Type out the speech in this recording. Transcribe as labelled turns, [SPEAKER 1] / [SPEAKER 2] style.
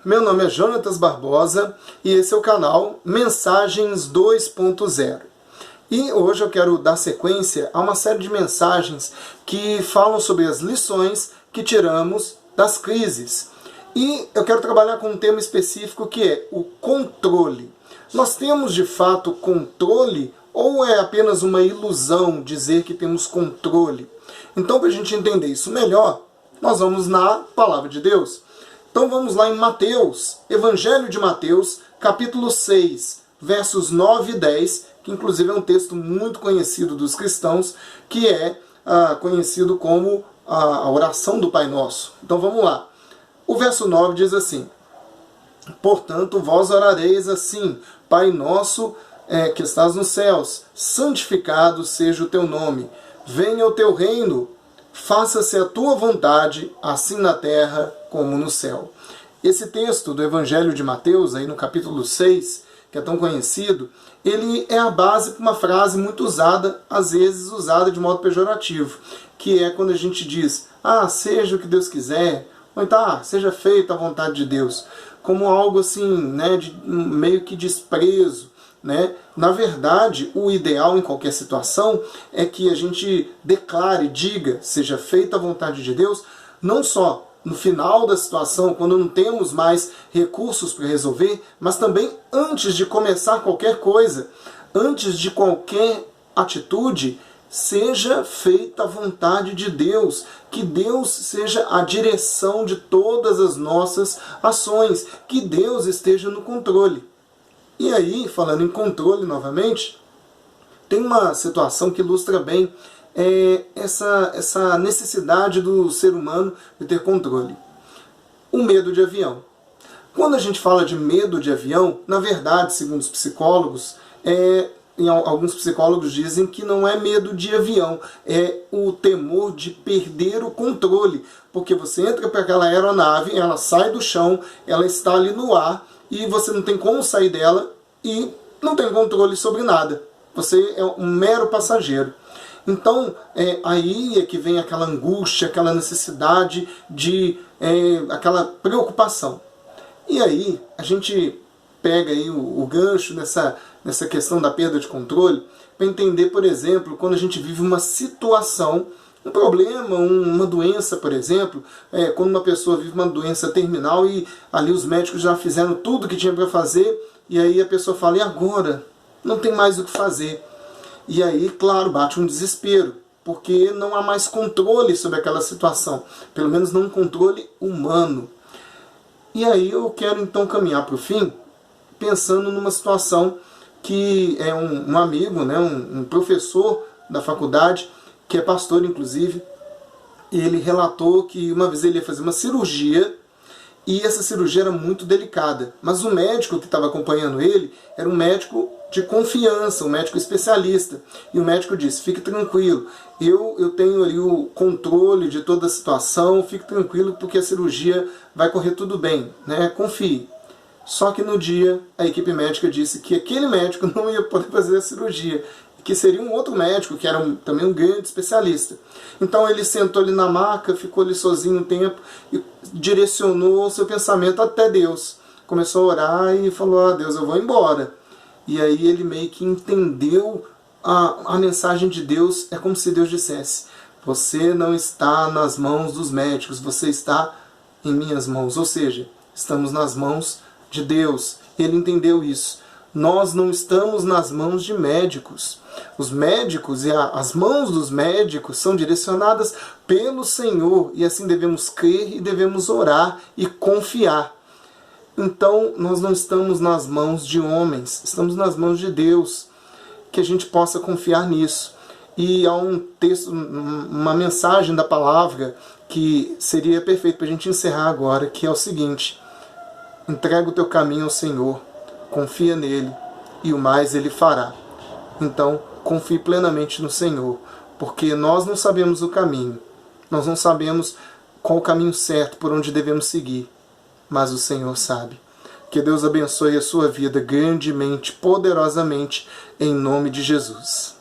[SPEAKER 1] Meu nome é Jonatas Barbosa e esse é o canal Mensagens 2.0. E hoje eu quero dar sequência a uma série de mensagens que falam sobre as lições que tiramos das crises. E eu quero trabalhar com um tema específico que é o controle. Nós temos de fato controle ou é apenas uma ilusão dizer que temos controle? Então, para a gente entender isso melhor, nós vamos na Palavra de Deus. Então vamos lá em Mateus, Evangelho de Mateus, capítulo 6, versos 9 e 10, que inclusive é um texto muito conhecido dos cristãos, que é conhecido como a oração do Pai Nosso. Então vamos lá. O verso 9 diz assim: Portanto, vós orareis assim: Pai nosso que estás nos céus, santificado seja o teu nome. Venha o teu reino, faça-se a tua vontade, assim na terra como no céu. Esse texto do Evangelho de Mateus, aí no capítulo 6, que é tão conhecido, ele é a base para uma frase muito usada, às vezes usada de modo pejorativo, que é quando a gente diz, seja o que Deus quiser, ou então, seja feita a vontade de Deus, como algo assim, né, de meio que desprezo. Né? Na verdade, o ideal em qualquer situação é que a gente declare, diga, seja feita a vontade de Deus, não só no final da situação, quando não temos mais recursos para resolver, mas também antes de começar qualquer coisa, antes de qualquer atitude, seja feita a vontade de Deus, que Deus seja a direção de todas as nossas ações, que Deus esteja no controle. E aí, falando em controle novamente, tem uma situação que ilustra bem essa necessidade do ser humano de ter controle. O medo de avião. Quando a gente fala de medo de avião, na verdade, segundo os psicólogos, alguns psicólogos dizem que não é medo de avião, é o temor de perder o controle. Porque você entra para aquela aeronave, ela sai do chão, ela está ali no ar, e você não tem como sair dela e não tem controle sobre nada. Você é um mero passageiro. Então, aí é que vem aquela angústia, aquela necessidade de aquela preocupação. E aí, a gente pega aí o gancho nessa questão da perda de controle para entender, por exemplo, quando a gente vive uma situação, um problema, uma doença, por exemplo, quando uma pessoa vive uma doença terminal e ali os médicos já fizeram tudo o que tinha para fazer, e aí a pessoa fala, e agora? Não tem mais o que fazer. E aí, claro, bate um desespero, porque não há mais controle sobre aquela situação, pelo menos não um controle humano. E aí eu quero então caminhar para o fim, pensando numa situação que é um amigo, né, um professor da faculdade, que é pastor inclusive, ele relatou que uma vez ele ia fazer uma cirurgia, e essa cirurgia era muito delicada. Mas o médico que estava acompanhando ele era um médico de confiança, um médico especialista. E o médico disse, fique tranquilo, eu tenho ali o controle de toda a situação, fique tranquilo porque a cirurgia vai correr tudo bem, né? Confie. Só que no dia a equipe médica disse que aquele médico não ia poder fazer a cirurgia, que seria um outro médico, que era também um grande especialista. Então ele sentou ali na maca, ficou ali sozinho um tempo e direcionou seu pensamento até Deus. Começou a orar e falou, Deus, eu vou embora. E aí ele meio que entendeu a mensagem de Deus, é como se Deus dissesse, você não está nas mãos dos médicos, você está em minhas mãos. Ou seja, estamos nas mãos de Deus. Ele entendeu isso. Nós não estamos nas mãos de médicos. Os médicos e as mãos dos médicos são direcionadas pelo Senhor, e assim devemos crer e devemos orar e confiar. Então nós não estamos nas mãos de homens, estamos nas mãos de Deus, que a gente possa confiar nisso. E há um texto, uma mensagem da palavra que seria perfeito para a gente encerrar agora, que é o seguinte: entrega o teu caminho ao Senhor, confia nele e o mais ele fará. Então, confie plenamente no Senhor, porque nós não sabemos o caminho, nós não sabemos qual o caminho certo, por onde devemos seguir, mas o Senhor sabe. Que Deus abençoe a sua vida grandemente, poderosamente, em nome de Jesus.